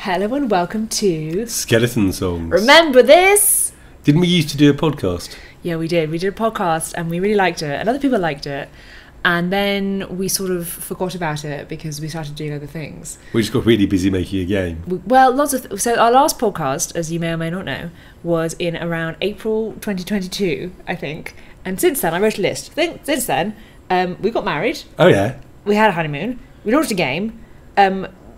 Hello and welcome to Skeleton Songs. Remember this? Didn't we used to do a podcast? Yeah, we did. We did a podcast and we really liked it, and other people liked it. And then we sort of forgot about it because we started doing other things. We just got really busy making a game. So our last podcast, as you may or may not know, was in around April 2022, I think. And since then, I wrote a list. Since then, we got married. Oh yeah. We had a honeymoon. We launched a game.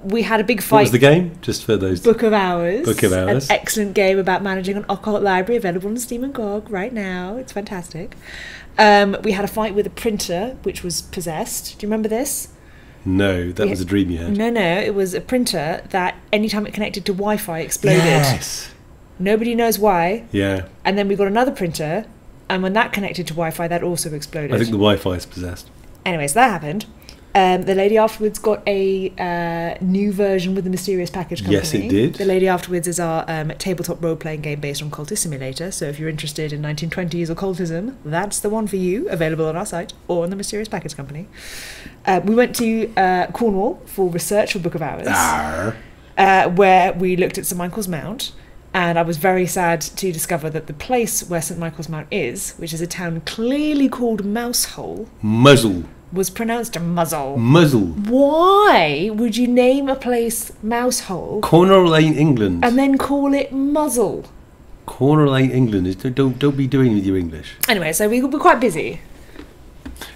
We had a big fight. What was the game? Just for those. Book of Hours. Book of Hours. An excellent game about managing an occult library, available on Steam and GOG right now. It's fantastic. We had a fight with a printer which was possessed. Do you remember this? No, that was a dream you had. No, it was a printer that anytime it connected to Wi-Fi exploded. Yes. Nobody knows why. Yeah. And then we got another printer, and when that connected to Wi-Fi, that also exploded. I think the Wi-Fi is possessed. Anyway, so that happened. The lady afterwards got a new version with the Mysterious Package Company. Yes, it did. The lady afterwards is our tabletop role-playing game based on Cultist Simulator. So if you're interested in 1920s occultism, that's the one for you, available on our site or on the Mysterious Package Company. We went to Cornwall for research for Book of Hours, where we looked at St Michael's Mount. And I was very sad to discover that the place where St Michael's Mount is, which is a town clearly called Mousehole, was pronounced muzzle. Muzzle. Why would you name a place Mousehole? Corner Lane, England. And then call it muzzle? Corner Lane, England. Don't be doing with your English. Anyway, so we were quite busy.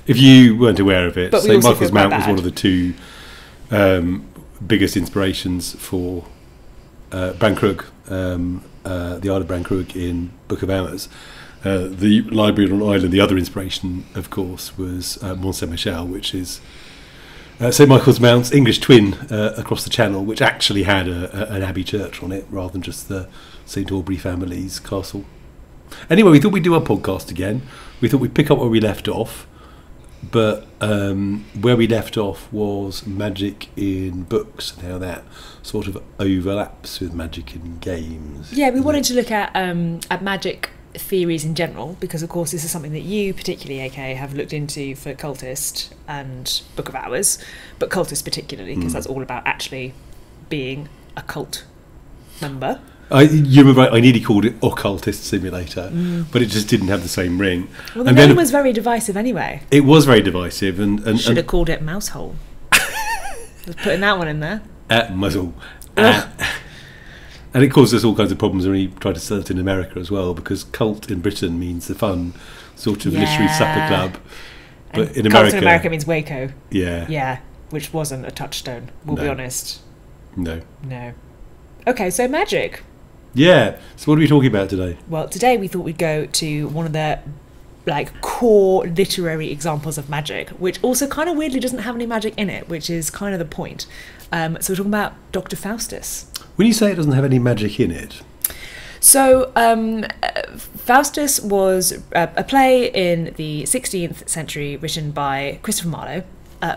If you weren't aware of it, St Michael's Mount was one of the two biggest inspirations for Brankrug, the Isle of Brankrug in Book of Hours. The library on Ireland, the other inspiration, of course, was Mont Saint-Michel, which is St Michael's Mount's English twin across the Channel, which actually had an abbey church on it rather than just the St Aubrey family's castle. Anyway, we thought we'd do our podcast again. We thought we'd pick up where we left off, but where we left off was magic in books and how that sort of overlaps with magic in games. Yeah, we wanted to look at magic theories in general, because of course this is something that you particularly, AK, have looked into for Cultist and Book of Hours, but Cultist particularly because that's all about actually being a cult member. You were right, I nearly called it Occultist Simulator, but it just didn't have the same ring. Well, the name was very divisive anyway. It was very divisive, and should have called it Mousehole. Just putting that one in there. Muzzle. And it caused us all kinds of problems when we tried to sell it in America as well, because cult in Britain means the fun sort of literary supper club, but and in America, cult in America means Waco. Yeah, which wasn't a touchstone. We'll be honest. No. Okay, so magic. Yeah. So what are we talking about today? Well, today we thought we'd go to one of the core literary examples of magic, which also kind of weirdly doesn't have any magic in it, which is kind of the point. So we're talking about Doctor Faustus. When you say it doesn't have any magic in it, so Faustus was a play in the 16th century written by Christoper Marlowe,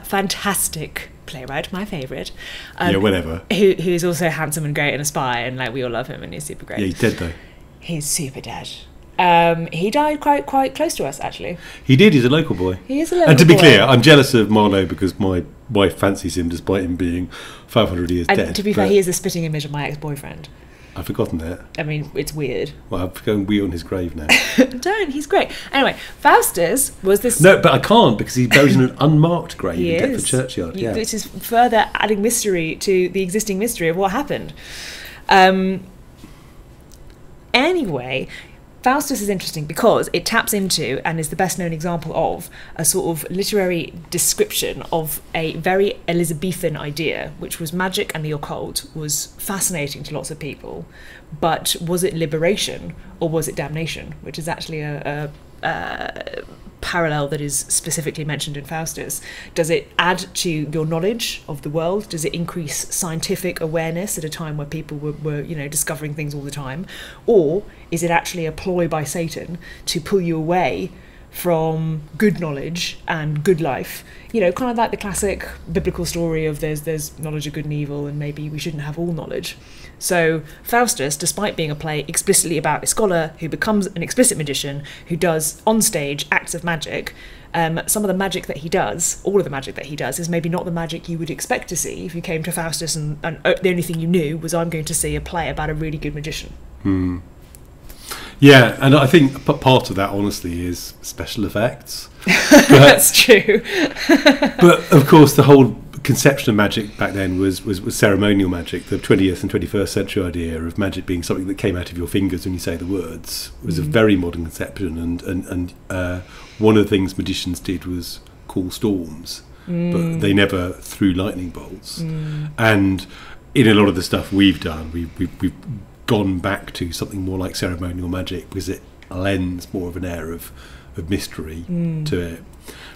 fantastic playwright, my favourite. Whatever. Who's also handsome and great and a spy, and we all love him, and he's super great. Yeah, he's dead though. He's super dead. He died quite close to us, actually. He did. He's a local boy. He is a local boy. And to be clear, I'm jealous of Marlowe because my wife fancies him despite him being 500 years dead. And to be fair, he is a spitting image of my ex-boyfriend. I've forgotten that. I mean, it's weird. Well, I'm going wee on his grave now. Don't. He's great. Anyway, Faustus was this... No, but I can't because he's buried in an unmarked grave in Deptford Churchyard. Yeah. This is further adding mystery to the existing mystery of what happened. Anyway... Faustus is interesting because it taps into and is the best known example of a sort of literary description of a very Elizabethan idea, which was magic and the occult was fascinating to lots of people. But was it liberation or was it damnation? Which is actually a parallel that is specifically mentioned in Faustus. Does it add to your knowledge of the world? Does it increase scientific awareness at a time where people were discovering things all the time? Or is it actually a ploy by Satan to pull you away from good knowledge and good life. You know, kind of like the classic biblical story of there's knowledge of good and evil, and maybe we shouldn't have all knowledge. So Faustus, despite being a play explicitly about a scholar who becomes an explicit magician, who does on stage acts of magic, some of the magic that he does, all of the magic that he does, is maybe not the magic you would expect to see if you came to Faustus and the only thing you knew was, I'm going to see a play about a really good magician. Yeah, and I think part of that, honestly, is special effects. That's true. But of course, the whole conception of magic back then was ceremonial magic. The 20th and 21st century idea of magic being something that came out of your fingers when you say the words was a very modern conception, and one of the things magicians did was call storms, but they never threw lightning bolts. And in a lot of the stuff we've done, we've gone back to something more like ceremonial magic because it lends more of an air of mystery to it.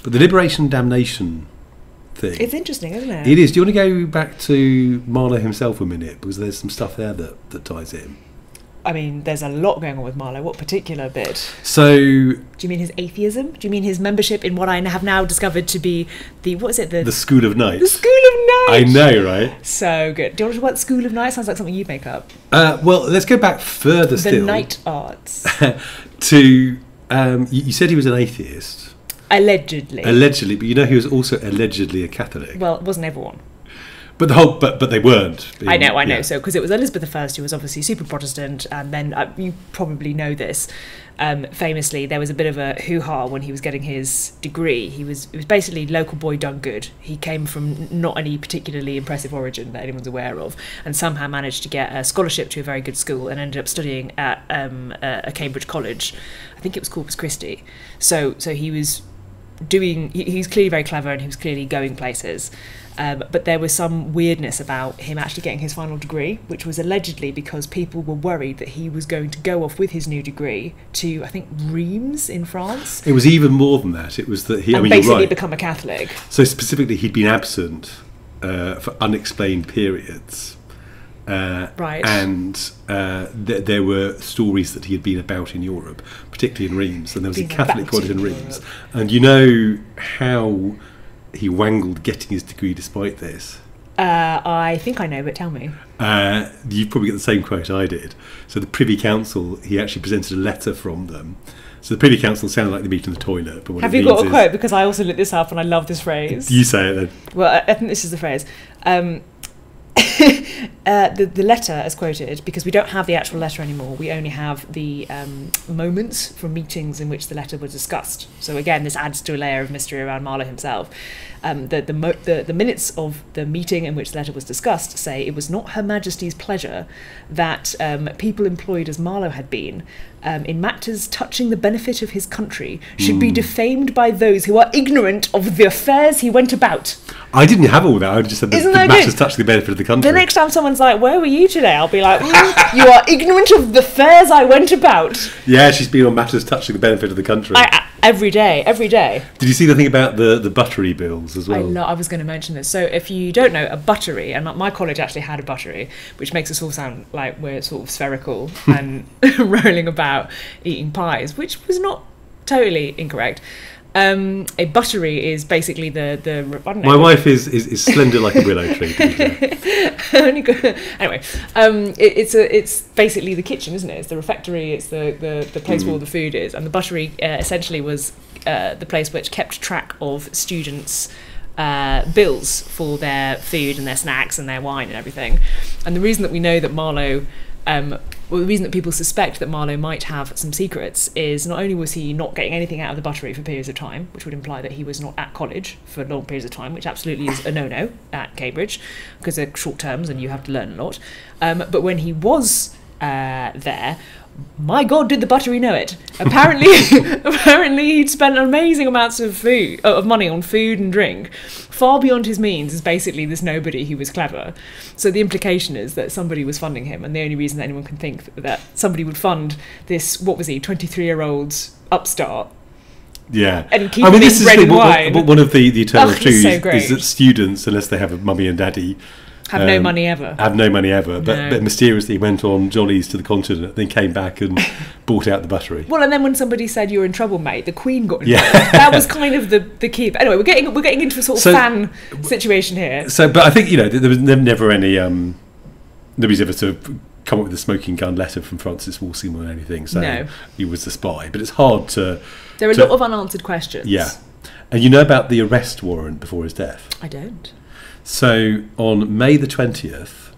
But the liberation damnation thing, it's interesting, isn't it? It is. Do you want to go back to Marlowe himself a minute, because there's some stuff there that ties in? I mean, there's a lot going on with Marlowe. What particular bit? So, do you mean his atheism? Do you mean his membership in what I have now discovered to be the School of Night? The School of Night. I know, right? So good. Do you want to talk about the School of Night? Sounds like something you'd make up. Well, let's go back further still. The night arts. To you said he was an atheist. Allegedly. Allegedly, but you know he was also allegedly a Catholic. Well, it wasn't everyone. But but they weren't. I know. Yeah. So because it was Elizabeth I who was obviously super Protestant, and then you probably know this. Famously, there was a bit of a hoo-ha when he was getting his degree. It was basically local boy done good. He came from not any particularly impressive origin that anyone's aware of, and somehow managed to get a scholarship to a very good school and ended up studying at a Cambridge college. I think it was Corpus Christi. So he was doing. He's clearly very clever, and he was clearly going places. But there was some weirdness about him actually getting his final degree, which was allegedly because people were worried that he was going to go off with his new degree to, I think, Reims in France. It was even more than that. It was that he basically become a Catholic. So specifically, he'd been absent for unexplained periods. Right. And there were stories that he had been about in Europe, particularly in Reims, and there was a Catholic college in Reims. And you know how he wangled getting his degree despite this? I think I know, but tell me. You probably get the same quote I did. So the Privy Council, he actually presented a letter from them. So the Privy Council sounded like they meet in the toilet. But what have you got a quote? Because I also looked this up and I love this phrase. You say it then. Well, I think this is the phrase. The letter, as quoted, because we don't have the actual letter anymore, we only have the moments from meetings in which the letter was discussed. So again, this adds to a layer of mystery around Marlowe himself. The minutes of the meeting in which the letter was discussed say it was not Her Majesty's pleasure that people employed as Marlowe had been in matters touching the benefit of his country should be defamed by those who are ignorant of the affairs he went about. I didn't have all that. I just said the matters touching the benefit of the country. The next time someone's like, "Where were you today?" I'll be like, "You are ignorant of the affairs I went about." Yeah, she's been on matters touching the benefit of the country. Every day. Did you see the thing about the buttery bills as well? I was going to mention this. So if you don't know, a buttery, and my college actually had a buttery, which makes us all sound like we're sort of spherical and rolling about eating pies, which was not totally incorrect. A buttery is basically the I don't know. My wife is slender like a willow tree. Anyway, it's basically the kitchen, isn't it? It's the refectory. It's the place where all the food is, and the buttery essentially was the place which kept track of students' bills for their food and their snacks and their wine and everything. And the reason that we know that Marlowe. The reason that people suspect that Marlowe might have some secrets is not only was he not getting anything out of the buttery for periods of time, which would imply that he was not at college for long periods of time, which absolutely is a no-no at Cambridge, because they're short terms and you have to learn a lot. But when he was there, my God, did the buttery know it? Apparently he'd spent amazing amounts of money on food and drink, far beyond his means, as basically this nobody who was clever. So the implication is that somebody was funding him, and the only reason that anyone can think that somebody would fund this, 23-year-old upstart. Yeah, and keep him bread and wine. One of the eternal truths so is that students, unless they have a mummy and daddy, Have no money ever. Have no money ever, No. but mysteriously went on jollies to the continent, then came back and bought out the buttery. Well, and then when somebody said you're in trouble, mate, the Queen got involved. Yeah. That was kind of the key. But anyway, we're getting into a sort of fan situation here. So, but I think there was never any. Nobody's ever sort of come up with a smoking gun letter from Francis Walsingham or anything saying he was the spy. But it's hard to. There are a lot of unanswered questions. Yeah, and you know about the arrest warrant before his death? I don't. So on May the 20th,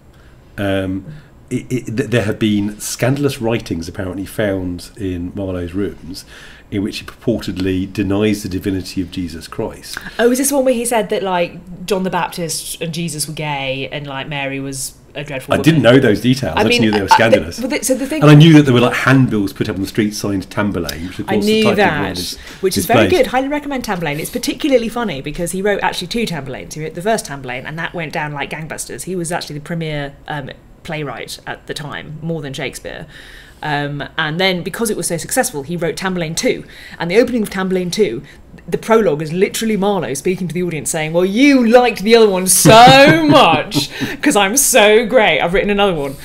there have been scandalous writings apparently found in Marlowe's rooms in which he purportedly denies the divinity of Jesus Christ. Oh, is this the one where he said that, like, John the Baptist and Jesus were gay and, like, Mary was a dreadful woman? I didn't know those details. I just knew they were scandalous. And I knew that there were, like, handbills put up on the street signed Tamburlaine, which of course I knew the title that, of which is very good. Highly recommend Tamburlaine. It's particularly funny because he wrote actually 2 Tamburlaines. He wrote the first Tamburlaine, and that went down like gangbusters. He was actually the premier playwright at the time, more than Shakespeare. And then, because it was so successful, he wrote Tamburlaine 2. And the opening of Tamburlaine 2, the prologue is literally Marlowe speaking to the audience saying, well, you liked the other one so much because I'm so great. I've written another one.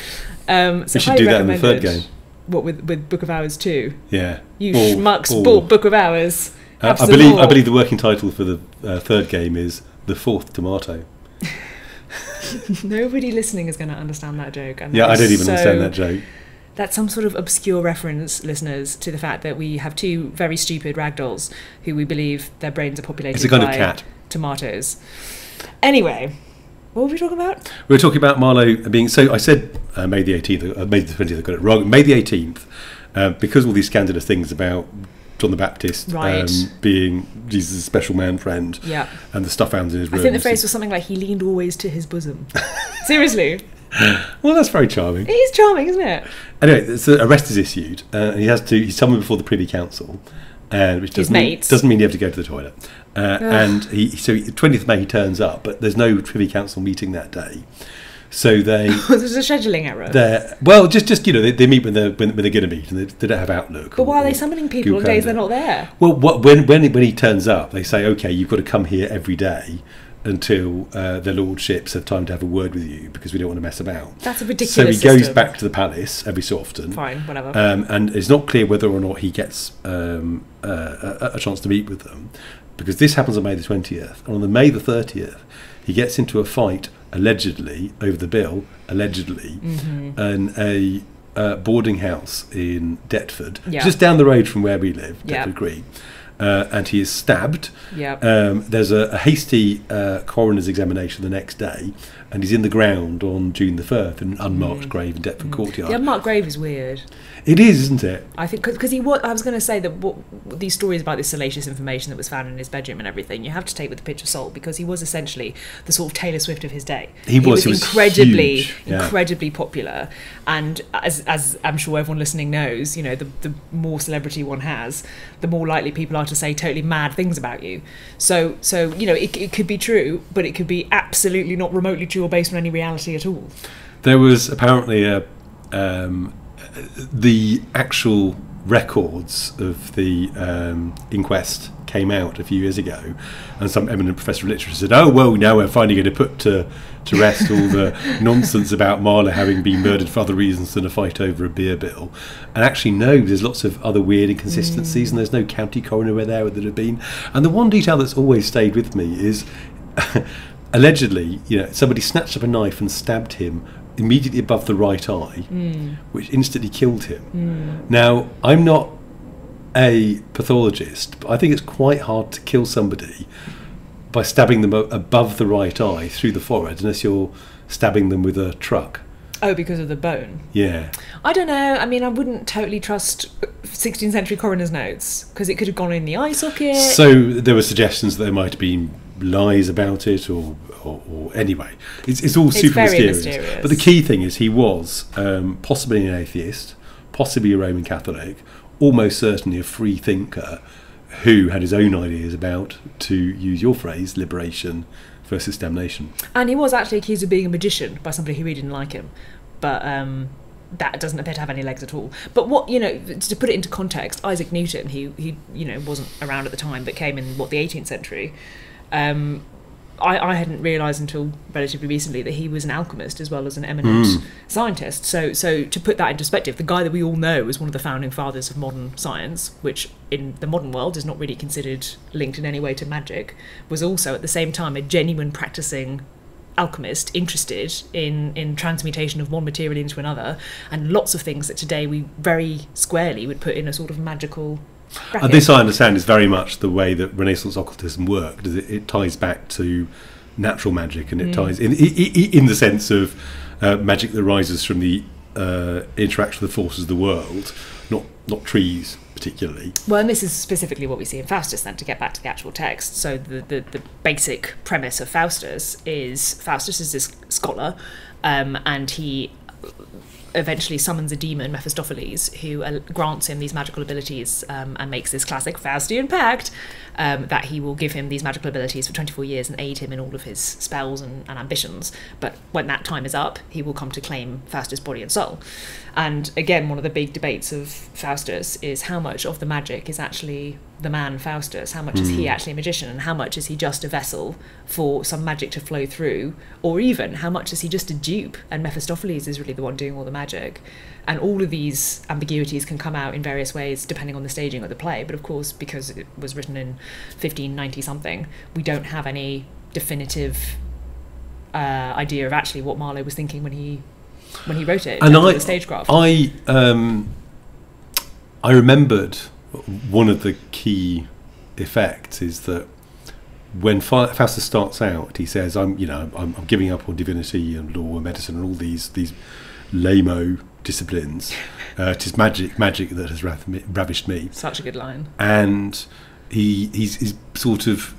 So we should do that in the third game. What, with Book of Hours 2? Yeah. You schmucks bought Book of Hours. I believe the working title for the third game is The Fourth Tomato. Nobody listening is going to understand that joke. And I don't even understand that joke. That's some sort of obscure reference, listeners, to the fact that we have 2 very stupid ragdolls who we believe their brains are populated it's a kind by of cat. Tomatoes. Anyway, what were we talking about? We were talking about Marlowe being... So I said May the 18th, May the 20th, I got it wrong. May the 18th, because all these scandalous things about John the Baptist being Jesus' special man friend and the stuff found in his room. I think the phrase was something like, he leaned always to his bosom. Seriously. Well, that's very charming. It is charming, isn't it? Anyway, so arrest is issued, and he's summoned before the Privy Council, which doesn't mean you have to go to the toilet. And so 20th May he turns up, but there's no Privy Council meeting that day. So there's a scheduling error. They meet when they're going to meet, and they don't have Outlook. But why are they summoning people on days they're not there? Well, when he turns up, they say, okay, you've got to come here every day until their lordships have time to have a word with you, because we don't want to mess about. That's a ridiculous So he system. goes back to the palace every so often. Fine, whatever. And it's not clear whether or not he gets a chance to meet with them, because this happens on May the 20th. And on the May the 30th, he gets into a fight, allegedly, over the bill, in a boarding house in Deptford, just down the road from where we live, Deptford Green. And he is stabbed. There's a hasty coroner's examination the next day, and he's in the ground on June the 1st in an unmarked grave in Deptford Courtyard. The unmarked grave is weird. It is, isn't it? I think because I was going to say that these stories about this salacious information that was found in his bedroom and everything, you have to take with a pinch of salt, because he was essentially the sort of Taylor Swift of his day. He was incredibly popular, and as I'm sure everyone listening knows, the more celebrity one has, the more likely people are to say totally mad things about you. So it could be true, but it could be absolutely not remotely true or based on any reality at all. There was apparently the actual records of the inquest came out a few years ago, and some eminent professor of literature said, oh, well, now we're finally going to put to rest all the nonsense about Marlowe having been murdered for other reasons than a fight over a beer bill. And actually, no, there's lots of other weird inconsistencies, and there's no county coroner where there would have been. And the one detail that's always stayed with me is allegedly, somebody snatched up a knife and stabbed him immediately above the right eye, which instantly killed him. Now, I'm not a pathologist, but I think it's quite hard to kill somebody by stabbing them above the right eye through the forehead, unless you're stabbing them with a truck. Oh, because of the bone? Yeah. I don't know. I mean, I wouldn't totally trust 16th century coroner's notes, because it could have gone in the eye socket. So there were suggestions that there might have been lies about it, or anyway, it's all super mysterious. But the key thing is he was possibly an atheist, possibly a Roman Catholic, almost certainly a free thinker who had his own ideas about, to use your phrase, liberation versus damnation. And he was actually accused of being a magician by somebody who really didn't like him, but that doesn't appear to have any legs at all. But what, to put it into context, Isaac Newton, he wasn't around at the time, but came in the 18th century. I hadn't realised until relatively recently that he was an alchemist as well as an eminent scientist. So to put that in perspective, the guy that we all know as one of the founding fathers of modern science, which in the modern world is not really considered linked in any way to magic, was also at the same time a genuine practicing alchemist interested in transmutation of one material into another, and lots of things that today we very squarely would put in a sort of magical bracket. And this, I understand, is very much the way that Renaissance occultism worked. It ties back to natural magic, and it ties in the sense of magic that arises from the interaction of the forces of the world, not trees particularly. Well, and this is specifically what we see in Faustus then, to get back to the actual text. So the basic premise of Faustus is this scholar, and he eventually summons a demon, Mephistopheles, who grants him these magical abilities, and makes this classic Faustian pact that he will give him these magical abilities for 24 years and aid him in all of his spells and ambitions. But when that time is up, he will come to claim Faustus' body and soul. And again, one of the big debates of Faustus is how much of the magic is actually the man Faustus, how much is he actually a magician, and how much is he just a vessel for some magic to flow through, or even how much is he just a dupe and Mephistopheles is really the one doing all the magic. And all of these ambiguities can come out in various ways depending on the staging of the play, but of course, because it was written in 1590 something, we don't have any definitive idea of actually what Marlowe was thinking when he wrote it, and the stagecraft. I remembered one of the key effects is that when Faustus starts out, he says, "I'm giving up on divinity and law and medicine and all these lame-o disciplines. 'Tis magic that has ravished me." Such a good line. And he's sort of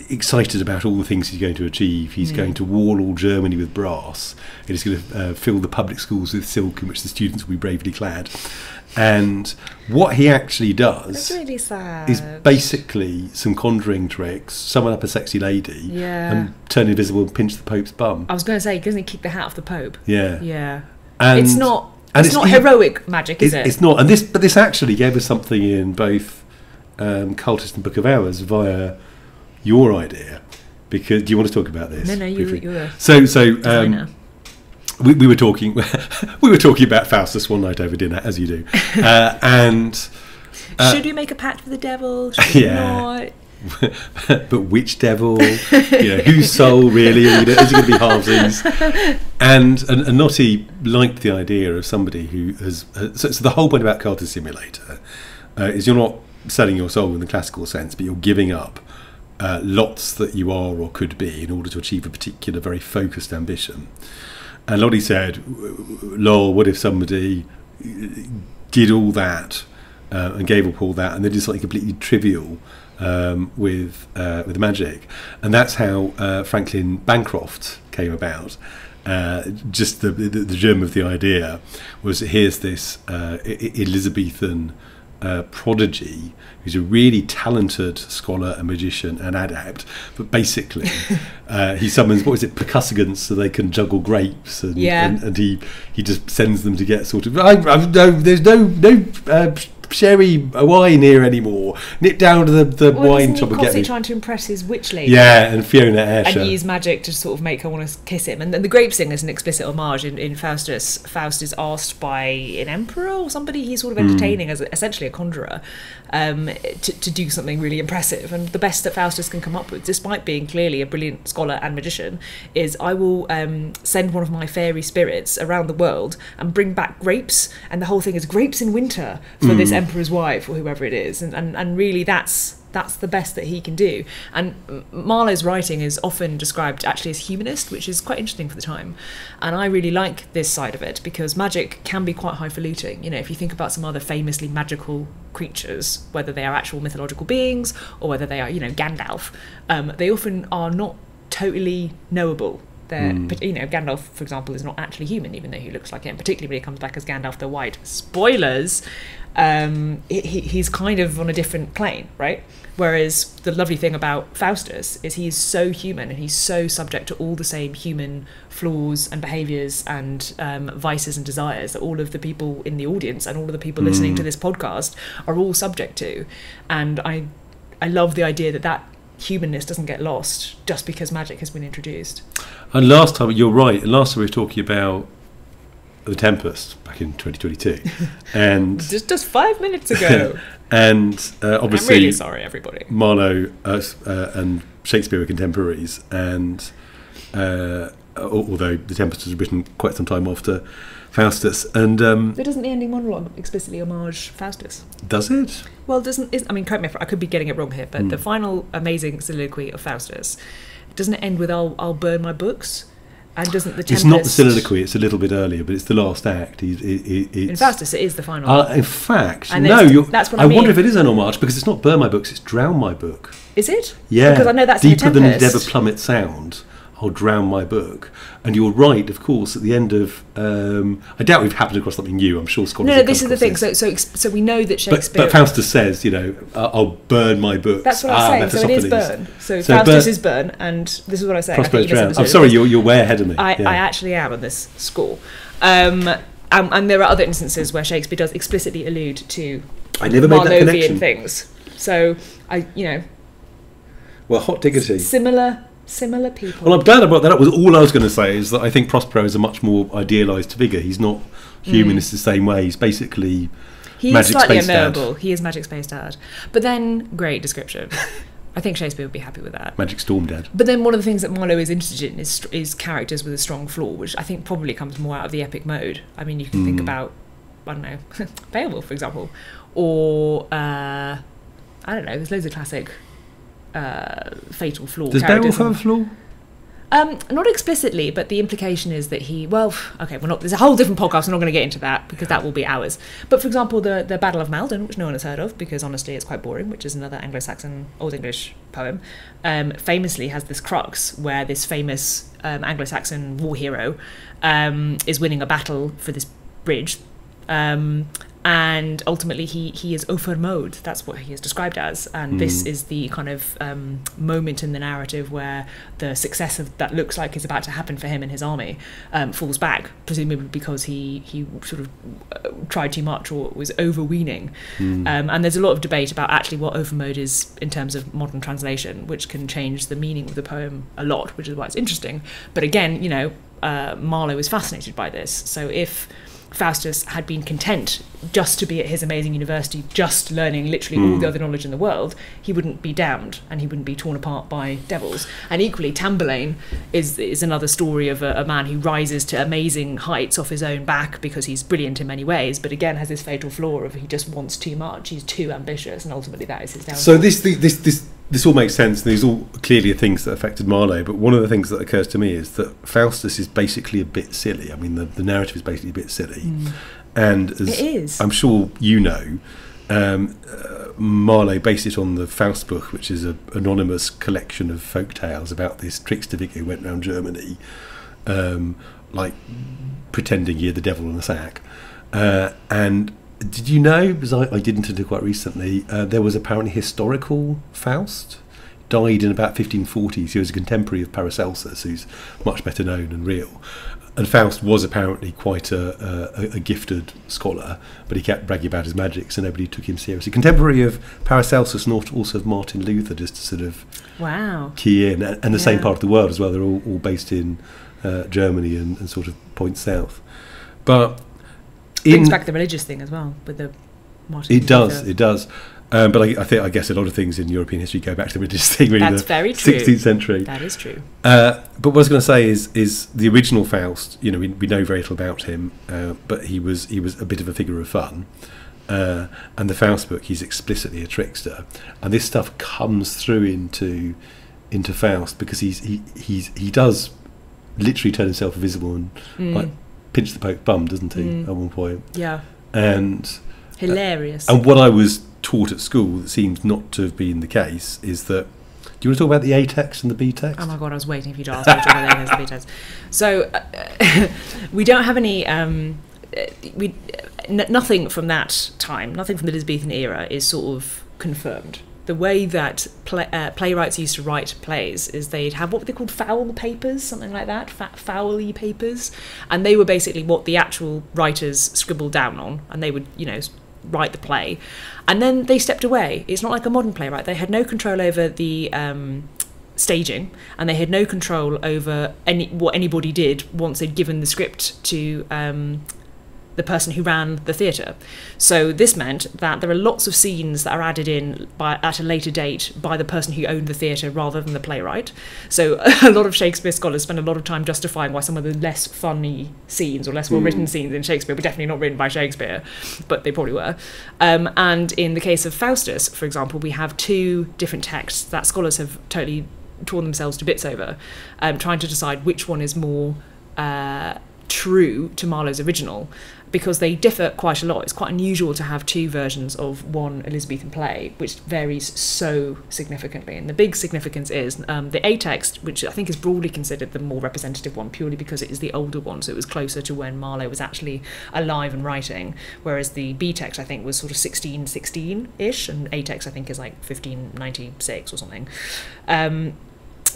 excited about all the things he's going to achieve. He's going to wall all Germany with brass. He's going to fill the public schools with silk in which the students will be bravely clad. And what he actually does really sad. Is basically some conjuring tricks, summon up a sexy lady, and turn invisible and pinch the Pope's bum. I was going to say, doesn't he kick the hat off the Pope? Yeah. And it's not heroic magic, is it? It's not. And this actually gave us something in both Cultist and Book of Hours via your idea. Because do you want to talk about this? No, you're so we were talking about Faustus one night over dinner, as you do, and should we make a pact with the devil? Should we not? But which devil? Whose soul really? Is it going to be halvesies? And Nottie liked the idea of somebody who has. So the whole point about Cultist Simulator is you're not selling your soul in the classical sense, but you're giving up lots that you are or could be in order to achieve a particular, very focused ambition. And Lottie said, "Lol, what if somebody did all that and gave up all that, and they did something completely trivial with magic?" And that's how Franklin Bancroft came about. Just the germ of the idea was, here's this Elizabethan prodigy who's a really talented scholar and magician and adept, but basically he summons, what is it, percussigants, so they can juggle grapes, and he just sends them to get sort of there's no sherry wine here anymore. Nip down to the wine shop and get me. Trying to impress his witch lady. Yeah, and Fiona Ayrshire. And use magic to sort of make her want to kiss him. And then the grape thing is an explicit homage in Faustus. Faust is asked by an emperor or somebody he's sort of entertaining as essentially a conjurer to do something really impressive. And the best that Faustus can come up with, despite being clearly a brilliant scholar and magician, is, I will send one of my fairy spirits around the world and bring back grapes, and the whole thing is grapes in winter for this emperor's wife or whoever it is, and really that's the best that he can do. And Marlowe's writing is often described actually as humanist, which is quite interesting for the time, and I really like this side of it, because magic can be quite highfalutin. If you think about some other famously magical creatures, whether they are actual mythological beings or whether they are Gandalf, they often are not totally knowable. Gandalf, for example, is not actually human, even though he looks like it, and particularly when he comes back as Gandalf the White. Spoilers! He's kind of on a different plane, right? Whereas the lovely thing about Faustus is he's so human, and he's so subject to all the same human flaws and behaviours and vices and desires that all of the people in the audience and all of the people listening to this podcast are all subject to. And I love the idea that humanness doesn't get lost just because magic has been introduced. And last time, you're right, last time we were talking about The Tempest back in 2022. And just 5 minutes ago. And obviously... I'm really sorry, everybody. Marlowe and Shakespeare were contemporaries, and although The Tempest was written quite some time after Faustus, and but doesn't the ending monologue explicitly homage Faustus? Does it? Well, I mean, correct me if I could be getting it wrong here, but the final amazing soliloquy of Faustus, doesn't it end with "I'll burn my books"? And doesn't the Tempest... It's not the soliloquy; it's a little bit earlier, but it's the last act. In Faustus, it is the final. In fact, and no. That's what I wonder if it is an homage, because it's not "burn my books"; it's "drown my book." Is it? Yeah, because I know that's deeper in The Tempest. than did ever plummet sound. I'll drown my book. And you're right, of course, at the end of... I doubt we've happened across something new. I'm sure scholars... No, this is the thing. So we know that Shakespeare... But Faustus says, I'll burn my books. That's what I'm saying. So it is burn. So Faustus is burn, and this is what I say. Prospero's drown. I'm sorry, you're way ahead of me. I actually am on this score. And there are other instances where Shakespeare does explicitly allude to I never made that connection. things. So, Well, hot diggity. Similar people. Well, I'm glad I brought that up. All I was going to say is that I think Prospero is a much more idealised figure. He's not humanist the same way. He's basically He's slightly unknowable. He is Magic Space Dad. But then, great description. I think Shakespeare would be happy with that. Magic Storm Dad. But then one of the things that Marlowe is interested in is characters with a strong flaw, which I think probably comes more out of the epic mode. I mean, you can think about, I don't know, Beowulf, for example. Or, I don't know, there's loads of classic... fatal flaw. Does Beowulf have a flaw? Not explicitly, but the implication is that there's a whole different podcast. I'm not going to get into that because that will be hours. But for example, the Battle of Maldon, which no one has heard of because honestly it's quite boring, which is another Anglo-Saxon Old English poem, famously has this crux where this famous Anglo-Saxon war hero is winning a battle for this bridge. And ultimately he is overmode. That's what he is described as. And this is the kind of moment in the narrative where the success of that looks like is about to happen for him and his army falls back, presumably because he sort of tried too much or was overweening. And there's a lot of debate about actually what overmode is in terms of modern translation, which can change the meaning of the poem a lot, which is why it's interesting. But again, Marlowe is fascinated by this. So if Faustus had been content just to be at his amazing university, just learning literally all the other knowledge in the world, he wouldn't be damned and he wouldn't be torn apart by devils. And equally, Tamburlaine is another story of a man who rises to amazing heights off his own back because he's brilliant in many ways, but again has this fatal flaw of he just wants too much, he's too ambitious, and ultimately that is his downfall. So this all makes sense, and these all clearly are things that affected Marlowe, but one of the things that occurs to me is that Faustus is basically a bit silly. I mean, the narrative is basically a bit silly. And as it is. I'm sure you know, Marlowe based it on the Faust book, which is an anonymous collection of folk tales about this trickster vicar who went around Germany, pretending he had the devil in a sack. And did you know, because I didn't until quite recently, there was apparently historical Faust, died in about 1540s. He was a contemporary of Paracelsus, who's much better known and real. And Faust was apparently quite a gifted scholar, but he kept bragging about his magic, so nobody took him seriously. Contemporary of Paracelsus and also of Martin Luther, just to sort of key in. And the same part of the world as well. They're all based in Germany and sort of point south. But brings back the religious thing as well with the Martin Luther. It does. But I guess a lot of things in European history go back to the religious thing. Really, that's very true. 16th century. That is true. But what I was going to say is the original Faust. We know very little about him, but he was a bit of a figure of fun. And the Faust book, he's explicitly a trickster, and this stuff comes through into Faust because he does literally turn himself invisible and pinch the Pope's bum, doesn't he? At one point. Yeah. And hilarious. And what I was taught at school that seems not to have been the case is that, do you want to talk about the A text and the B text? Oh my god, I was waiting for you to ask me to talk about the A text and the B text. So we don't have any nothing from that time, nothing from the Elizabethan era is sort of confirmed. The way that playwrights used to write plays is they'd have what they called foul papers, something like that, foul-y papers, and they were basically what the actual writers scribbled down on, and they would, write the play, and then they stepped away. It's not like a modern playwright. They had no control over the staging, and they had no control over what anybody did once they'd given the script to the person who ran the theatre. So this meant that there are lots of scenes that are added in at a later date by the person who owned the theatre rather than the playwright. So a lot of Shakespeare scholars spend a lot of time justifying why some of the less funny scenes or less well-written scenes in Shakespeare were definitely not written by Shakespeare, but they probably were. And in the case of Faustus, for example, we have two different texts that scholars have totally torn themselves to bits over, trying to decide which one is more true to Marlowe's original, because they differ quite a lot. It's quite unusual to have two versions of one Elizabethan play, which varies so significantly. And the big significance is the A text, which I think is broadly considered the more representative one, purely because it is the older one, so it was closer to when Marlowe was actually alive and writing, whereas the B text, I think, was sort of 1616-ish, and A text, I think, is like 1596 or something.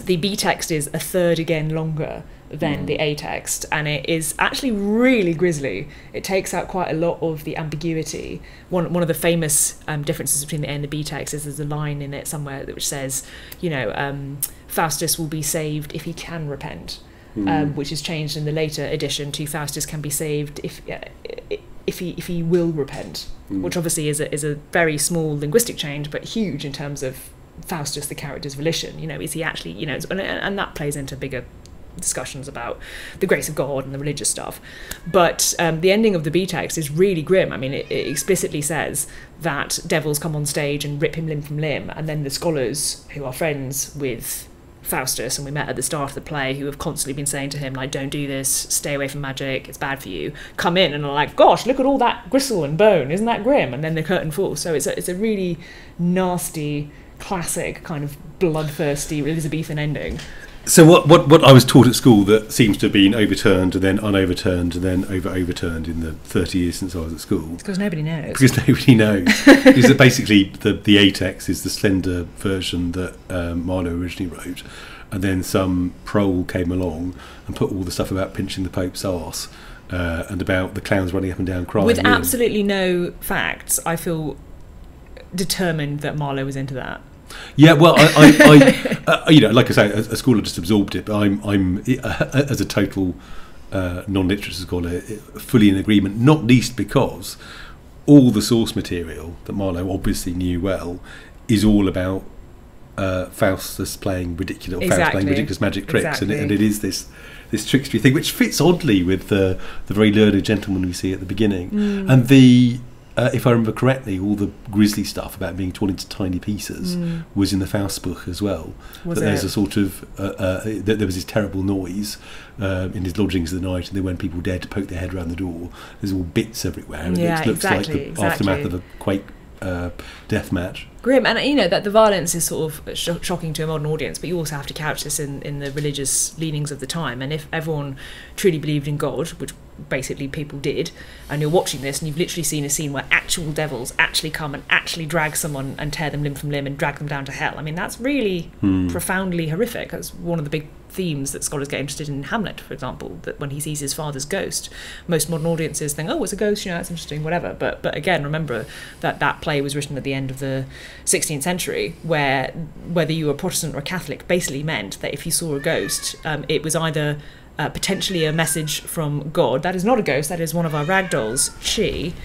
The B text is a third again longer than the A text, and it is actually really grisly. It takes out quite a lot of the ambiguity. One of the famous differences between the A and the B text is there's a line in it somewhere which says, Faustus will be saved if he can repent, which is changed in the later edition to Faustus can be saved if he will repent, which obviously is a very small linguistic change, but huge in terms of Faustus, the character's volition. Is he actually, and that plays into bigger discussions about the grace of God and the religious stuff. But the ending of the B text is really grim. I mean, it explicitly says that devils come on stage and rip him limb from limb, and then the scholars who are friends with Faustus, and we met at the start of the play, who have constantly been saying to him, like, don't do this, stay away from magic, it's bad for you, come in and are like, gosh, look at all that gristle and bone, isn't that grim? And then the curtain falls. So it's a really nasty, classic kind of bloodthirsty Elizabethan ending. So what I was taught at school that seems to have been overturned and then unoverturned and then overturned in the 30 years since I was at school. It's because nobody knows. Because nobody knows. Is that basically the A text is the slender version that Marlowe originally wrote, and then some prole came along and put all the stuff about pinching the Pope's arse and about the clowns running up and down crying. With absolutely no facts, I feel determined that Marlowe was into that. Yeah, well, I like I say, a school just absorbed it, but I'm as a total non-literature scholar, fully in agreement. Not least because all the source material that Marlowe obviously knew well is all about Faustus playing ridiculous magic tricks, and it is this trickstery thing, which fits oddly with the very learned gentleman we see at the beginning, and the. If I remember correctly, all the grisly stuff about being torn into tiny pieces was in the Faust book as well. There's a sort of there was this terrible noise in his lodgings at the night, and then when people dared to poke their head around the door, there's all bits everywhere, and it looks like the aftermath of a quake death match. Grim, and that the violence is sort of shocking to a modern audience, but you also have to couch this in the religious leanings of the time. And if everyone truly believed in God, which basically people did, and you're watching this and you've literally seen a scene where actual devils actually come and actually drag someone and tear them limb from limb and drag them down to hell, I mean, that's really profoundly horrific. That's one of the big themes that scholars get interested in Hamlet, for example, that when he sees his father's ghost, most modern audiences think, oh, it's a ghost, it's interesting, whatever. But again, remember that play was written at the end of the 16th century, where whether you were Protestant or Catholic basically meant that if you saw a ghost, it was either potentially a message from God. That is not a ghost, that is one of our ragdolls, she.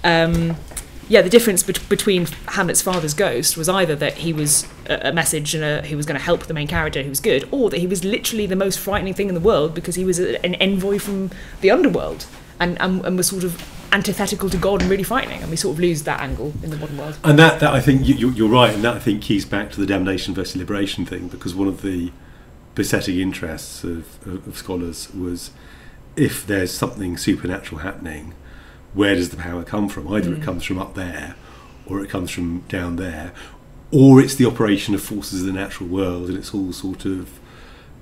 The difference between Hamlet's father's ghost was either that he was a message and he was going to help the main character who was good, or that he was literally the most frightening thing in the world because he was an envoy from the underworld and was sort of antithetical to God and really frightening, and we sort of lose that angle in the modern world. And that I think you're right, and that I think keys back to the damnation versus liberation thing, because one of the besetting interests of scholars was, if there's something supernatural happening, where does the power come from? Either it comes from up there, or it comes from down there, or it's the operation of forces of the natural world, and it's all sort of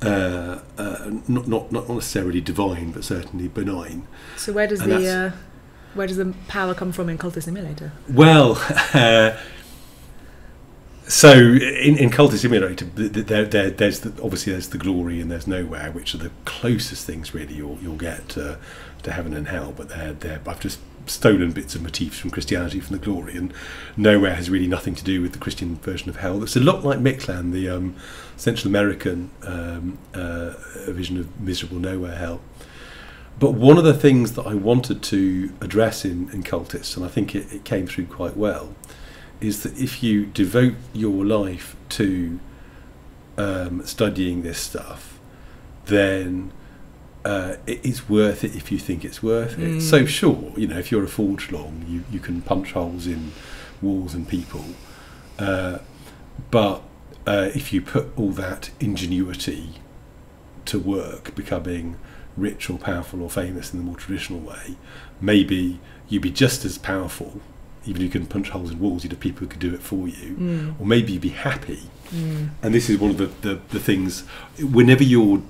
not necessarily divine, but certainly benign. So where does the power come from in Cultist Simulator? Well, So in Cultist Simulator, there's the glory and there's nowhere, which are the closest things really you'll get to heaven and hell. But I've just stolen bits of motifs from Christianity from the glory, and nowhere has really nothing to do with the Christian version of hell. It's a lot like Mictlan, the Central American vision of miserable nowhere hell. But one of the things that I wanted to address in Cultist, and I think it came through quite well, is that if you devote your life to studying this stuff, then it is worth it if you think it's worth it. So sure, if you're a forge long, you can punch holes in walls and people, but if you put all that ingenuity to work, becoming rich or powerful or famous in the more traditional way, maybe you'd be just as powerful. Even if you can punch holes in walls, you'd have people who could do it for you, or maybe you'd be happy. And this is one of the things, whenever you're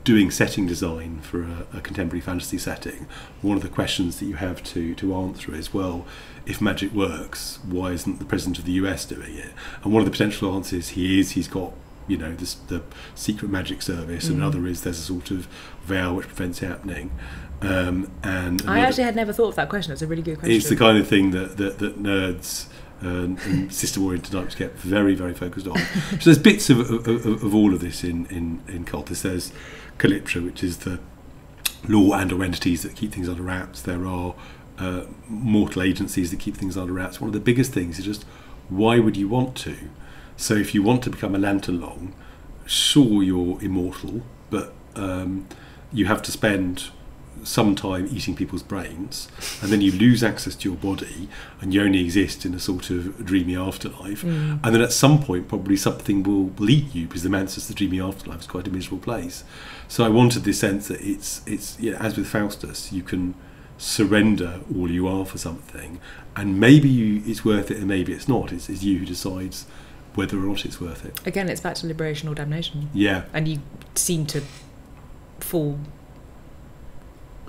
doing setting design for a contemporary fantasy setting, one of the questions that you have to answer is, well, if magic works, why isn't the President of the US doing it? And one of the potential answers he's got, the secret magic service, and another is there's a sort of veil which prevents it happening. And I actually had never thought of that question. It's a really good question. It's the kind of thing that nerds and system-oriented types get very, very focused on. So there's bits of all of this in Cultist. There's Calyptra, which is the law and/or entities that keep things under wraps. There are mortal agencies that keep things under wraps. One of the biggest things is just, why would you want to? So if you want to become a lantern long, sure, you're immortal, but you have to spend some time eating people's brains, and then you lose access to your body, and you only exist in a sort of dreamy afterlife. And then at some point, probably something will eat you, because the Mansus, the dreamy afterlife, is quite a miserable place. So I wanted this sense that it's as with Faustus, you can surrender all you are for something, and maybe it's worth it, and maybe it's not. It's you who decides whether or not it's worth it. Again, it's back to liberation or damnation. Yeah. And you seem to fall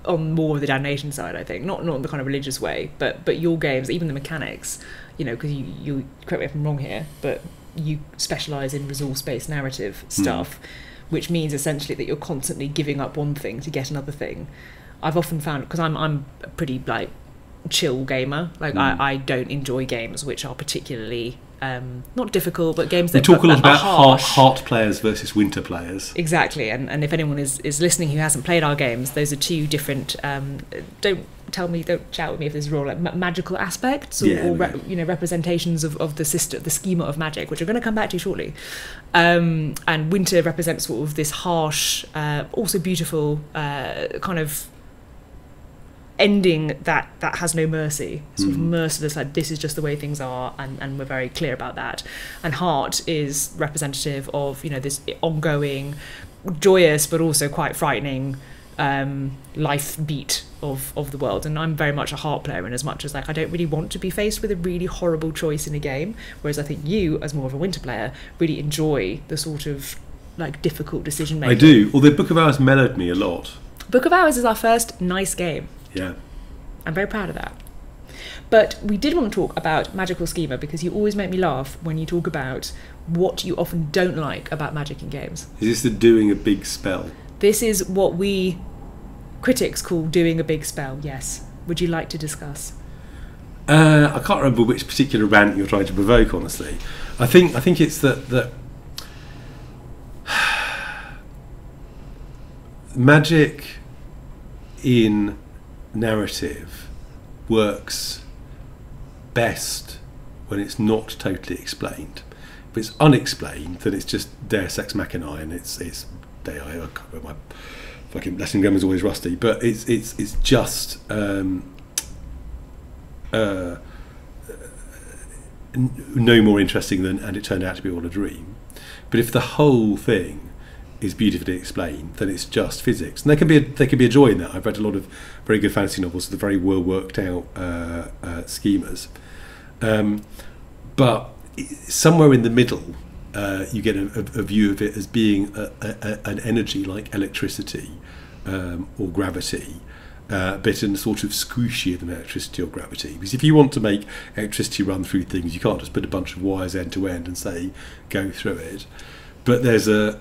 on more of the damnation side, I think, not in the kind of religious way, but your games, even the mechanics, because you correct me if I'm wrong here, but you specialise in resource-based narrative stuff, which means essentially that you're constantly giving up one thing to get another thing. I've often found, because I'm a pretty chill gamer, I don't enjoy games which are particularly not difficult, but games that we talk a lot about harsh. heart players versus winter players. Exactly, and if anyone is listening who hasn't played our games, those are two different. Don't shout at me if this is wrong. Like magical aspects, or representations of the system, the schema of magic, which we're going to come back to shortly. And winter represents sort of this harsh, also beautiful kind of ending that has no mercy, sort of merciless, like this is just the way things are, and we're very clear about that. And heart is representative of this ongoing, joyous but also quite frightening life beat of the world. And I'm very much a heart player, in as much as I don't really want to be faced with a really horrible choice in a game, whereas I think you, as more of a winter player, really enjoy the sort of difficult decision making. I do, although Book of Hours mellowed me a lot. Book of Hours is our first nice game. Yeah. I'm very proud of that. But we did want to talk about magical schema, because you always make me laugh when you talk about what you often don't like about magic in games. Is this the doing a big spell? This is what we critics call doing a big spell, yes. Would you like to discuss? I can't remember which particular rant you're trying to provoke, honestly. I think it's that magic in narrative works best when it's not totally explained. If it's unexplained, then it's just Deus Ex Machina, and it's my fucking Latin grammar's always rusty, but it's just no more interesting than and it turned out to be all a dream. But if the whole thing is beautifully explained, then it's just physics, and there can be a joy in that. I've read a lot of very good fantasy novels with very well worked out schemas, but somewhere in the middle, you get a view of it as being an energy like electricity or gravity, bit in a sort of squishier than electricity or gravity. Because if you want to make electricity run through things, you can't just put a bunch of wires end to end and say go through it. But there's a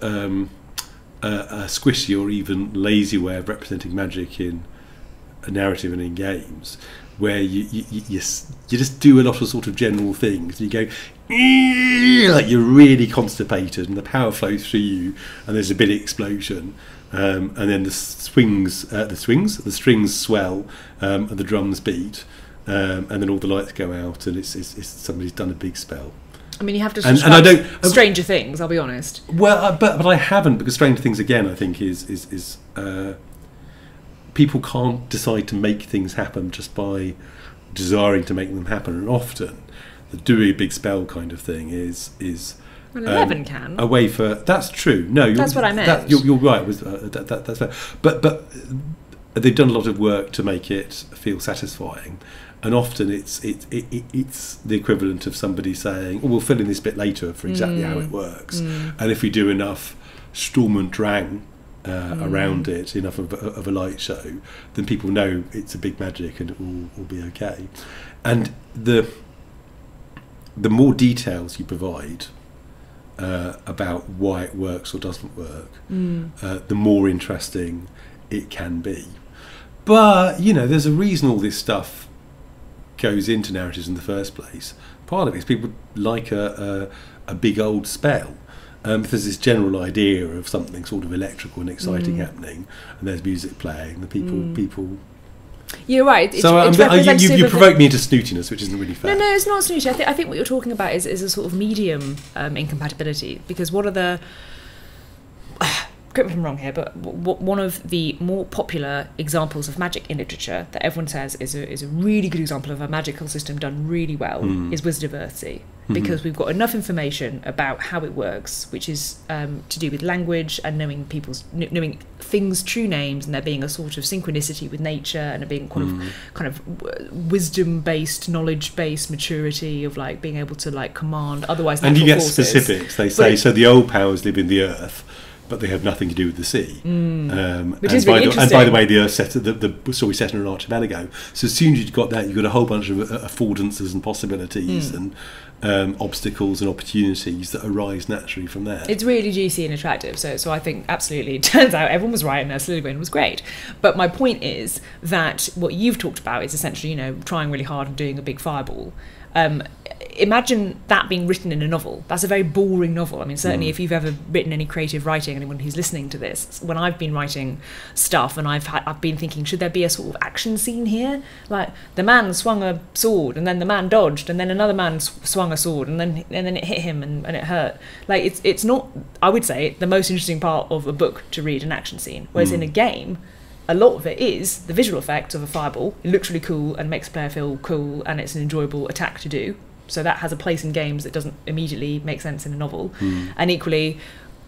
squishy or even lazy way of representing magic in a narrative and in games, where you just do a lot of sort of general things, and you go like you're really constipated, and the power flows through you, and there's a big explosion, and then the strings swell, and the drums beat, and then all the lights go out, and it's somebody's done a big spell. I mean, you have to and I don't Stranger Things, I'll be honest. Well, but I haven't, because Stranger Things again, I think is people can't decide to make things happen just by desiring to make them happen, and often the doing a big spell kind of thing is well, 11 can. A way for that's true. No, that's what I meant. You're right. That's fair. But they've done a lot of work to make it feel satisfying. And often it's the equivalent of somebody saying, "Oh, we'll fill in this bit later for exactly how it works." And if we do enough Sturm und Drang around it, enough of a light show, then people know it's a big magic and it will be okay. And the more details you provide about why it works or doesn't work, the more interesting it can be. But there's a reason all this stuff goes into narratives in the first place. Part of it is people like a big old spell. If there's this general idea of something sort of electrical and exciting happening, and there's music playing, the people. You're right. It's you provoked me into snootiness, which isn't really fair. No, it's not snooty. I think what you're talking about is a sort of medium incompatibility. Because one of the correct me if I'm wrong here, but one of the more popular examples of magic in literature that everyone says is a really good example of a magical system done really well is Wizard of Earthsea, because we've got enough information about how it works, which is to do with language and knowing things' true names, and there being a sort of synchronicity with nature, and there being kind of wisdom-based, knowledge-based maturity of like being able to like command otherwise natural forces. And you get forces. Specifics. They say so the old powers live in the earth, but they have nothing to do with the sea. Which is really interesting. And by the way, the Earth the story set in an archipelago. So as soon as you've got that, you've got a whole bunch of affordances and possibilities and obstacles and opportunities that arise naturally from there. It's really juicy and attractive. So I think absolutely, it turns out everyone was right and Ursula Guin was great. But my point is that what you've talked about is essentially, trying really hard and doing a big fireball. Imagine that being written in a novel. That's a very boring novel. I mean, certainly if you've ever written any creative writing, anyone who's listening to this, when I've been writing stuff and I've been thinking, should there be a sort of action scene here? Like the man swung a sword and then the man dodged and then another man swung a sword and then it hit him and it hurt. Like it's not, I would say, the most interesting part of a book to read an action scene. Whereas in a game, a lot of it is the visual effect of a fireball. It looks really cool and makes a player feel cool, and it's an enjoyable attack to do. So that has a place in games that doesn't immediately make sense in a novel. And equally,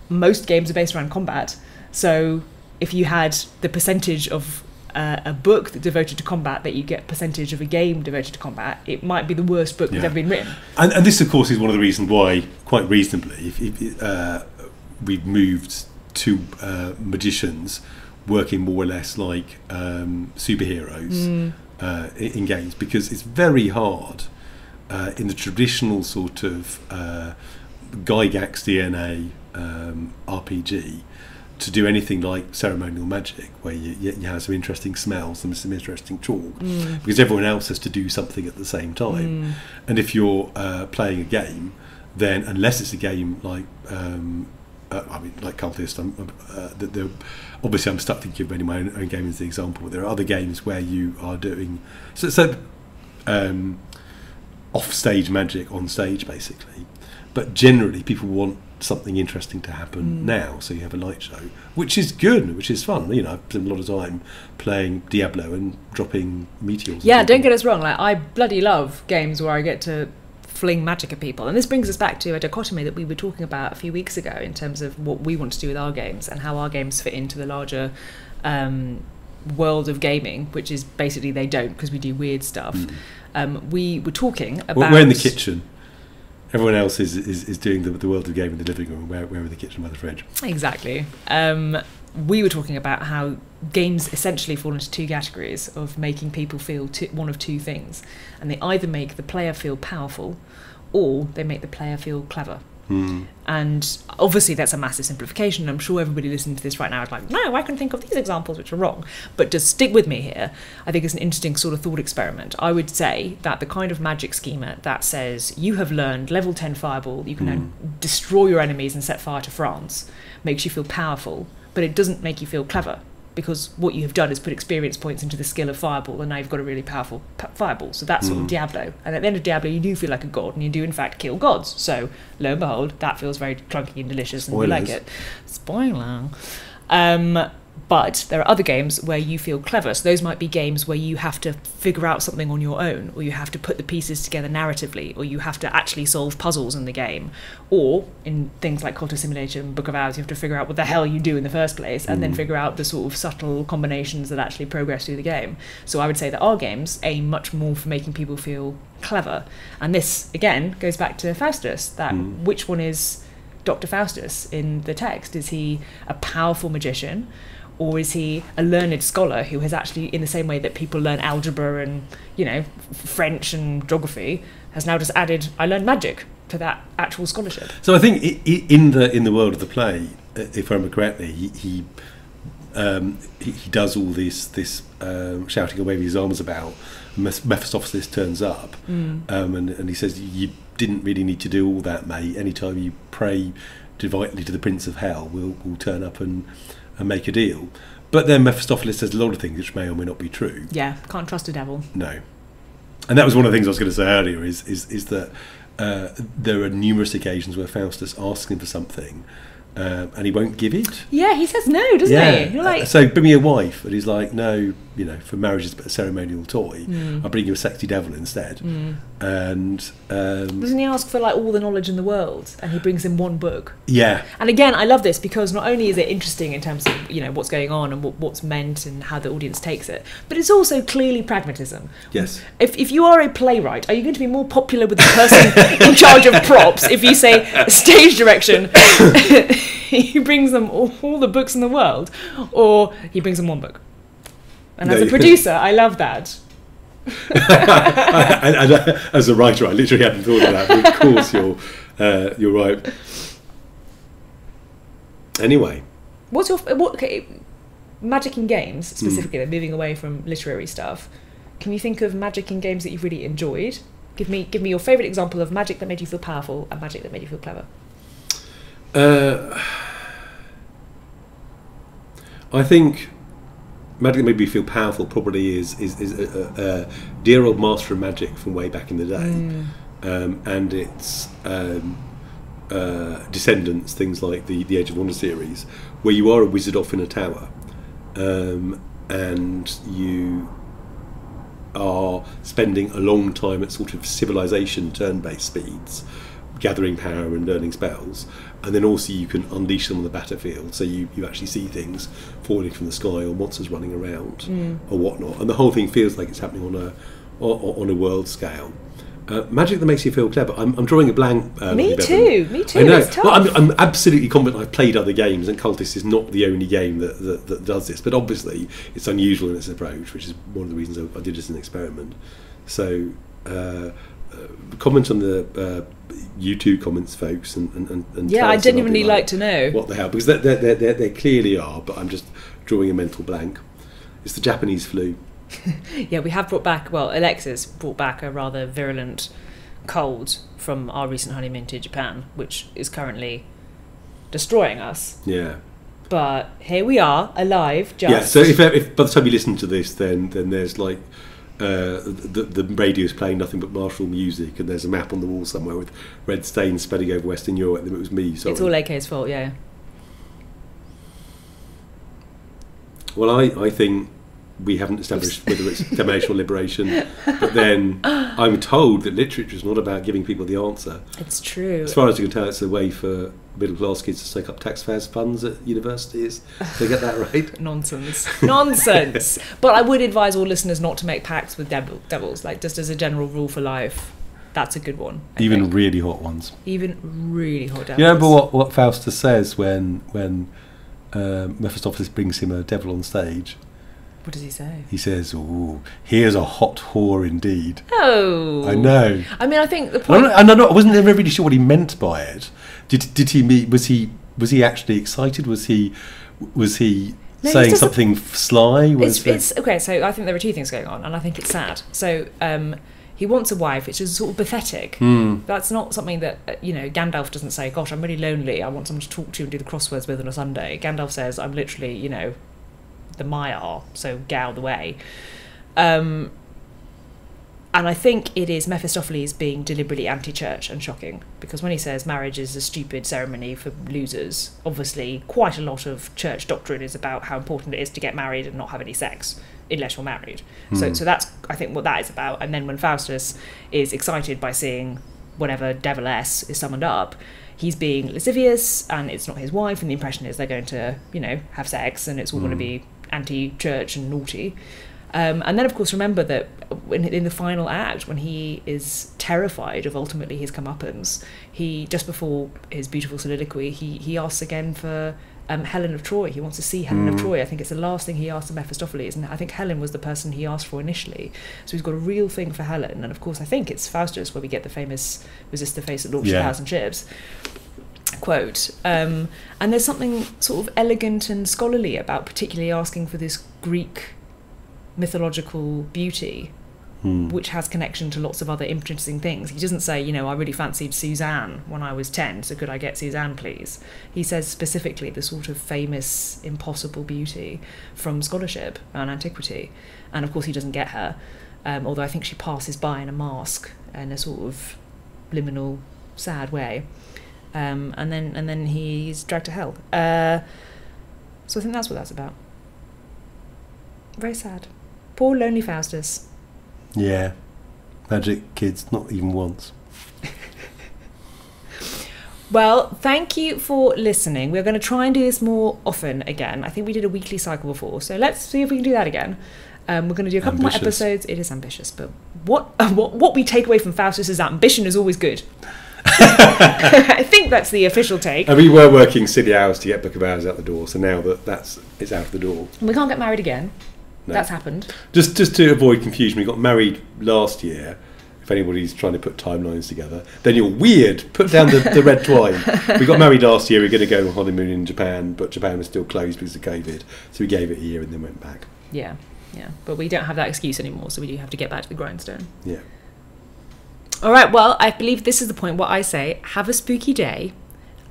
most games are based around combat. So if you had the percentage of a book that's devoted to combat that you get percentage of a game devoted to combat, it might be the worst book that's ever been written. And this, of course, is one of the reasons why, quite reasonably, we've moved to magicians working more or less like superheroes in games, because it's very hard in the traditional sort of Gygax DNA RPG to do anything like ceremonial magic, where you have some interesting smells and some interesting talk, because everyone else has to do something at the same time. And if you're playing a game, then unless it's a game like like Cultist, obviously I'm stuck thinking of my own game as the example, but there are other games where you are doing off-stage magic on stage, basically. But generally people want something interesting to happen now, so you have a light show, which is good, which is fun. I've spent a lot of time playing Diablo and dropping meteors. Yeah, don't get us wrong, like I bloody love games where I get to fling magic at people, and this brings us back to a dichotomy that we were talking about a few weeks ago in terms of what we want to do with our games and how our games fit into the larger world of gaming, which is basically they don't, because we do weird stuff. We were talking about... We're in the kitchen. Everyone else is doing the world of game in the living room. We're in the kitchen by the fridge. Exactly. we were talking about how games essentially fall into two categories of making people feel one of two things, and they either make the player feel powerful or they make the player feel clever. And obviously that's a massive simplification. I'm sure everybody listening to this right now is like, no, I can think of these examples which are wrong. But just stick with me here. I think it's an interesting sort of thought experiment. I would say that the kind of magic schema that says you have learned level 10 fireball, you can now destroy your enemies and set fire to France, makes you feel powerful, but it doesn't make you feel clever, because what you have done is put experience points into the skill of fireball, and now you've got a really powerful fireball. So that's sort of Diablo. And at the end of Diablo, you do feel like a god, and you do in fact kill gods. So lo and behold, that feels very clunky and delicious, and you like it. Spoiler. But there are other games where you feel clever. So those might be games where you have to figure out something on your own, or you have to put the pieces together narratively, or you have to actually solve puzzles in the game. Or in things like Cultist Simulator and Book of Hours, you have to figure out what the hell you do in the first place, and then figure out the sort of subtle combinations that actually progress through the game. So I would say that our games aim much more for making people feel clever. And this, again, goes back to Faustus, that which one is Doctor Faustus in the text? Is he a powerful magician? Or is he a learned scholar who has actually, in the same way that people learn algebra and, you know, French and geography, has now just added, I learned magic to that actual scholarship? So I think in the world of the play, if I remember correctly, he does all this shouting and waving his arms about. Mephistopheles turns up, and he says, "You didn't really need to do all that, mate. Anytime you pray devoutly to the Prince of Hell, we'll turn up and make a deal." But then Mephistopheles says a lot of things which may or may not be true. Yeah, can't trust a devil. No. And that was one of the things I was going to say earlier, is that there are numerous occasions where Faustus asks him for something, and he won't give it. Yeah, he says no, doesn't he? You're like, so bring me a wife, and he's like, no, you know, for marriage is but a ceremonial toy. I'll bring you a sexy devil instead. And doesn't he ask for like all the knowledge in the world, and he brings him one book? Yeah. And again, I love this because not only is it interesting in terms of, you know, what's going on and what's meant and how the audience takes it, but it's also clearly pragmatism. Yes. If you are a playwright, are you going to be more popular with the person in charge of props if you say stage direction? He brings them all the books in the world, or he brings them one book. And as a producer, I love that. and as a writer, I literally hadn't thought of that. But of course, you're right. Anyway, what's your magic in games specifically? Moving away from literary stuff, can you think of magic in games that you've really enjoyed? Give me your favourite example of magic that made you feel powerful and magic that made you feel clever. I think magic that made me feel powerful probably is dear old Master of Magic from way back in the day, and its descendants, things like the Age of Wonder series, where you are a wizard off in a tower, and you are spending a long time at sort of civilization turn-based speeds, gathering power and learning spells, and then also you can unleash them on the battlefield, so you actually see things falling from the sky or monsters running around or whatnot, and the whole thing feels like it's happening on a world scale. Magic that makes you feel clever. I'm drawing a blank. Me too. I know. It's tough. Well, I'm absolutely confident I've played other games, and Cultist is not the only game that does this. But obviously, it's unusual in its approach, which is one of the reasons I did it as an experiment. So, comment on the YouTube comments, folks, and yeah, tell I us genuinely like to know what they have, because they clearly are. But I'm just drawing a mental blank. It's the Japanese flu. Yeah, we have brought back, well, Alexis brought back a rather virulent cold from our recent honeymoon to Japan, which is currently destroying us. Yeah. But here we are, alive, just... Yeah, so if by the time you listen to this, then there's like the radio's playing nothing but martial music, and there's a map on the wall somewhere with red stains spreading over Western Europe, and it was me, sorry. It's all AK's fault, yeah. Well, I think we haven't established whether it's damnation or liberation, but then I'm told that literature is not about giving people the answer. It's true. As far as you can tell, it's a way for middle class kids to soak up taxpayers' funds at universities. Did I get that right? Nonsense. But I would advise all listeners not to make pacts with devils, like just as a general rule for life. That's a good one. I Even think. Really hot ones. Even really hot devils. You remember what Faustus says when Mephistopheles brings him a devil on stage, What does he say? he says, "Ooh, here's a hot whore indeed." Oh, I know. I mean, I think the point. I wasn't ever really sure what he meant by it. Did he mean? Was he actually excited? Was he No, saying he's just something sly? It's okay. So I think there are two things going on, and I think it's sad. So he wants a wife, which is sort of pathetic. That's not something that Gandalf doesn't say. Gosh, I'm really lonely. I want someone to talk to and do the crosswords with on a Sunday. Gandalf says, I'm literally the Maiar, so get out of the way. And I think it is Mephistopheles being deliberately anti-church and shocking, because when he says marriage is a stupid ceremony for losers, obviously quite a lot of church doctrine is about how important it is to get married and not have any sex unless you're married. So that's, I think, what that is about. And then when Faustus is excited by seeing whatever devil-ess is summoned up, he's being lascivious and it's not his wife, and the impression is they're going to, have sex and it's all going to be anti-church and naughty. And then, of course, remember that in the final act, when he is terrified of ultimately his comeuppance, he, just before his beautiful soliloquy, he asks again for Helen of Troy. He wants to see Helen of Troy. I think it's the last thing he asked of Mephistopheles, and I think Helen was the person he asked for initially. So he's got a real thing for Helen, and of course I think it's Faustus where we get the famous "resist the face that launches 1,000 ships" quote. And there's something sort of elegant and scholarly about particularly asking for this Greek mythological beauty, which has connection to lots of other interesting things. He doesn't say, I really fancied Suzanne when I was 10, so could I get Suzanne, please? He says specifically the sort of famous, impossible beauty from scholarship and antiquity. And of course he doesn't get her, although I think she passes by in a mask in a sort of liminal, sad way. And then he's dragged to hell. So I think that's what that's about. Very sad. Poor lonely Faustus. Yeah. Magic kids, not even once. Well, thank you for listening. We're going to try and do this more often again. I think we did a weekly cycle before, so let's see if we can do that again. We're going to do a couple more episodes. It is ambitious, but what we take away from Faustus is that ambition is always good. I think that's the official take. And we were working silly hours to get Book of Hours out the door, so now that it's out the door. We can't get married again. No. That's happened. Just to avoid confusion, we got married last year. If anybody's trying to put timelines together, then you're weird. Put down the red twine. We got married last year. We were going to go on honeymoon in Japan, but Japan was still closed because of COVID. So we gave it a year and then went back. Yeah. But we don't have that excuse anymore, so we do have to get back to the grindstone. Yeah. All right, well, I believe this is the point where I say, have a spooky day,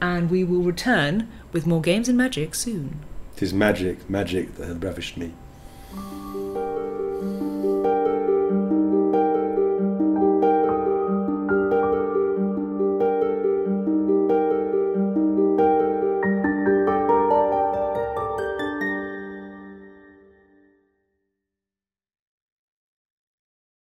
and we will return with more games and magic soon. It is magic that had ravished me.